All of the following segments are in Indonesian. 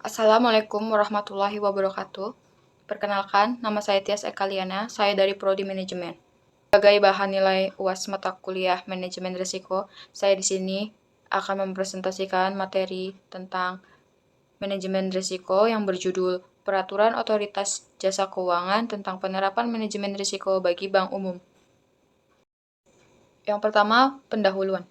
Assalamualaikum warahmatullahi wabarakatuh. Perkenalkan, nama saya Tias Ekaliana, saya dari Prodi Manajemen. Sebagai bahan nilai UAS mata kuliah Manajemen Risiko, saya di sini akan mempresentasikan materi tentang manajemen risiko yang berjudul Peraturan Otoritas Jasa Keuangan tentang Penerapan Manajemen Risiko bagi Bank Umum. Yang pertama, pendahuluan.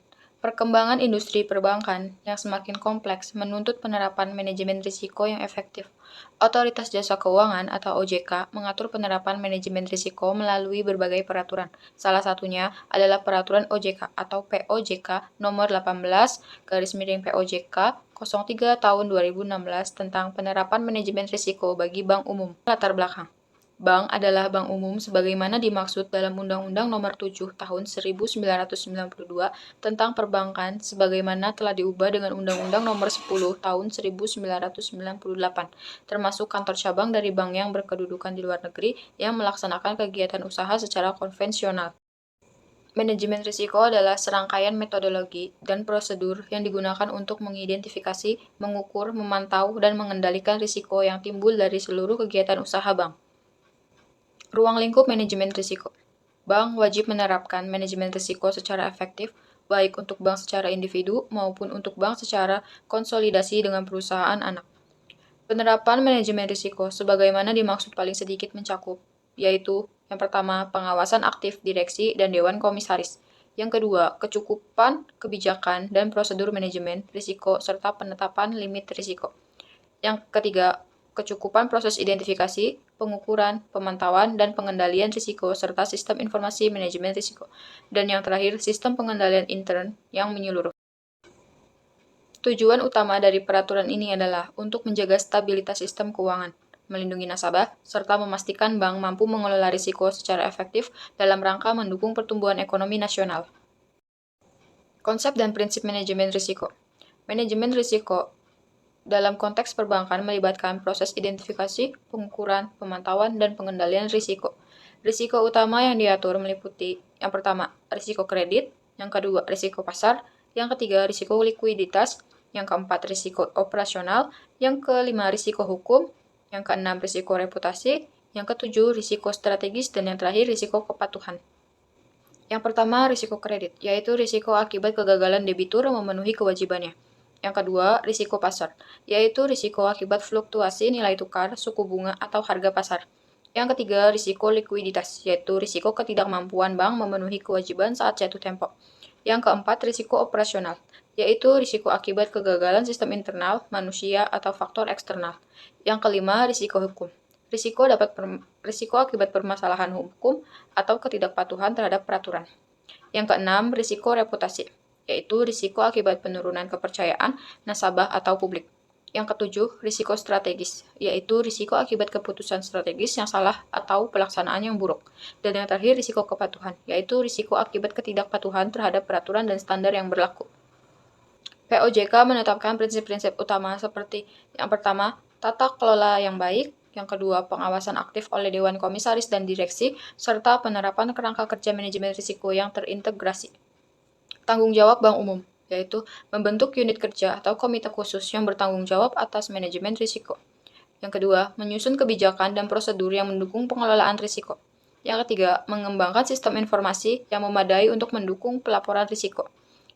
Perkembangan industri perbankan yang semakin kompleks menuntut penerapan manajemen risiko yang efektif. Otoritas Jasa Keuangan atau OJK mengatur penerapan manajemen risiko melalui berbagai peraturan. Salah satunya adalah Peraturan OJK atau POJK nomor 18 garis miring POJK 03 tahun 2016 tentang penerapan manajemen risiko bagi bank umum. Latar belakang. Bank adalah bank umum sebagaimana dimaksud dalam Undang-Undang Nomor 7 Tahun 1992 tentang Perbankan sebagaimana telah diubah dengan Undang-Undang Nomor 10 Tahun 1998, termasuk kantor cabang dari bank yang berkedudukan di luar negeri yang melaksanakan kegiatan usaha secara konvensional. Manajemen risiko adalah serangkaian metodologi dan prosedur yang digunakan untuk mengidentifikasi, mengukur, memantau, dan mengendalikan risiko yang timbul dari seluruh kegiatan usaha bank. Ruang lingkup manajemen risiko. Bank wajib menerapkan manajemen risiko secara efektif, baik untuk bank secara individu maupun untuk bank secara konsolidasi dengan perusahaan anak. Penerapan manajemen risiko sebagaimana dimaksud paling sedikit mencakup, yaitu yang pertama, pengawasan aktif direksi dan dewan komisaris. Yang kedua, kecukupan kebijakan dan prosedur manajemen risiko serta penetapan limit risiko. Yang ketiga, kecukupan proses identifikasi, pengukuran, pemantauan, dan pengendalian risiko, serta sistem informasi manajemen risiko. Dan yang terakhir, sistem pengendalian intern yang menyeluruh. Tujuan utama dari peraturan ini adalah untuk menjaga stabilitas sistem keuangan, melindungi nasabah, serta memastikan bank mampu mengelola risiko secara efektif dalam rangka mendukung pertumbuhan ekonomi nasional. Konsep dan prinsip manajemen risiko. Manajemen risiko dalam konteks perbankan melibatkan proses identifikasi, pengukuran, pemantauan, dan pengendalian risiko. Risiko utama yang diatur meliputi yang pertama, risiko kredit, yang kedua, risiko pasar, yang ketiga, risiko likuiditas, yang keempat, risiko operasional, yang kelima, risiko hukum, yang keenam, risiko reputasi, yang ketujuh, risiko strategis, dan yang terakhir, risiko kepatuhan. Yang pertama, risiko kredit, yaitu risiko akibat kegagalan debitur memenuhi kewajibannya. Yang kedua, risiko pasar, yaitu risiko akibat fluktuasi nilai tukar, suku bunga, atau harga pasar. Yang ketiga, risiko likuiditas, yaitu risiko ketidakmampuan bank memenuhi kewajiban saat jatuh tempo. Yang keempat, risiko operasional, yaitu risiko akibat kegagalan sistem internal, manusia, atau faktor eksternal. Yang kelima, risiko hukum. Risiko akibat permasalahan hukum atau ketidakpatuhan terhadap peraturan. Yang keenam, risiko reputasi, yaitu risiko akibat penurunan kepercayaan nasabah atau publik. Yang ketujuh, risiko strategis, yaitu risiko akibat keputusan strategis yang salah atau pelaksanaan yang buruk. Dan yang terakhir, risiko kepatuhan, yaitu risiko akibat ketidakpatuhan terhadap peraturan dan standar yang berlaku. POJK menetapkan prinsip-prinsip utama seperti yang pertama, tata kelola yang baik, yang kedua, pengawasan aktif oleh Dewan Komisaris dan Direksi, serta penerapan kerangka kerja manajemen risiko yang terintegrasi. Tanggung jawab Bank Umum, yaitu membentuk unit kerja atau komite khusus yang bertanggung jawab atas manajemen risiko. Yang kedua, menyusun kebijakan dan prosedur yang mendukung pengelolaan risiko. Yang ketiga, mengembangkan sistem informasi yang memadai untuk mendukung pelaporan risiko.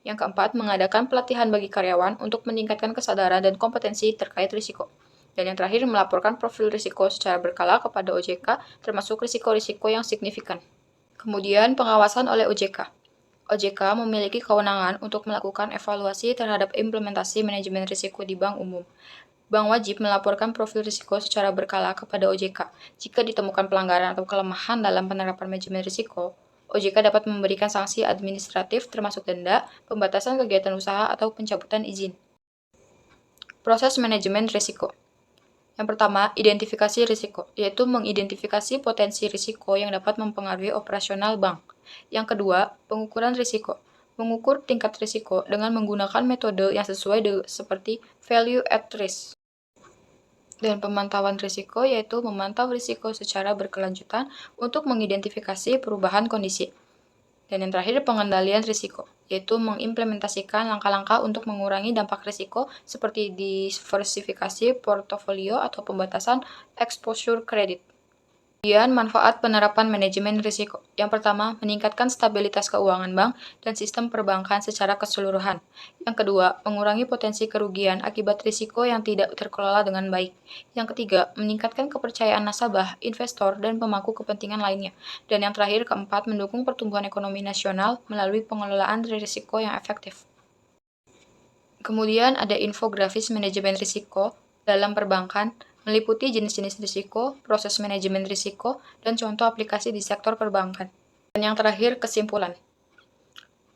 Yang keempat, mengadakan pelatihan bagi karyawan untuk meningkatkan kesadaran dan kompetensi terkait risiko. Dan yang terakhir, melaporkan profil risiko secara berkala kepada OJK, termasuk risiko-risiko yang signifikan. Kemudian, pengawasan oleh OJK. OJK memiliki kewenangan untuk melakukan evaluasi terhadap implementasi manajemen risiko di bank umum. Bank wajib melaporkan profil risiko secara berkala kepada OJK. Jika ditemukan pelanggaran atau kelemahan dalam penerapan manajemen risiko, OJK dapat memberikan sanksi administratif termasuk denda, pembatasan kegiatan usaha, atau pencabutan izin. Proses manajemen risiko. Yang pertama, identifikasi risiko, yaitu mengidentifikasi potensi risiko yang dapat mempengaruhi operasional bank. Yang kedua, pengukuran risiko, mengukur tingkat risiko dengan menggunakan metode yang sesuai seperti value at risk. Dan pemantauan risiko, yaitu memantau risiko secara berkelanjutan untuk mengidentifikasi perubahan kondisi. Dan yang terakhir, pengendalian risiko, yaitu mengimplementasikan langkah-langkah untuk mengurangi dampak risiko seperti diversifikasi portofolio atau pembatasan exposure kredit. Kemudian, manfaat penerapan manajemen risiko. Yang pertama, meningkatkan stabilitas keuangan bank dan sistem perbankan secara keseluruhan. Yang kedua, mengurangi potensi kerugian akibat risiko yang tidak terkelola dengan baik. Yang ketiga, meningkatkan kepercayaan nasabah, investor, dan pemangku kepentingan lainnya. Dan yang terakhir, keempat, mendukung pertumbuhan ekonomi nasional melalui pengelolaan risiko yang efektif. Kemudian ada infografis manajemen risiko dalam perbankan, meliputi jenis-jenis risiko, proses manajemen risiko, dan contoh aplikasi di sektor perbankan. Dan yang terakhir, kesimpulan.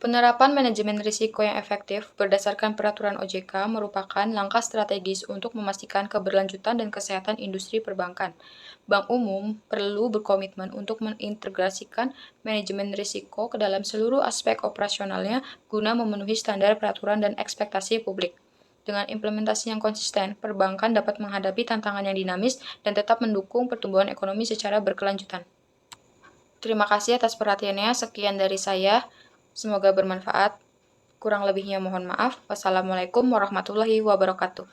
Penerapan manajemen risiko yang efektif berdasarkan peraturan OJK merupakan langkah strategis untuk memastikan keberlanjutan dan kesehatan industri perbankan. Bank Umum perlu berkomitmen untuk mengintegrasikan manajemen risiko ke dalam seluruh aspek operasionalnya guna memenuhi standar peraturan dan ekspektasi publik. Dengan implementasi yang konsisten, perbankan dapat menghadapi tantangan yang dinamis dan tetap mendukung pertumbuhan ekonomi secara berkelanjutan. Terima kasih atas perhatiannya. Sekian dari saya. Semoga bermanfaat. Kurang lebihnya mohon maaf. Wassalamualaikum warahmatullahi wabarakatuh.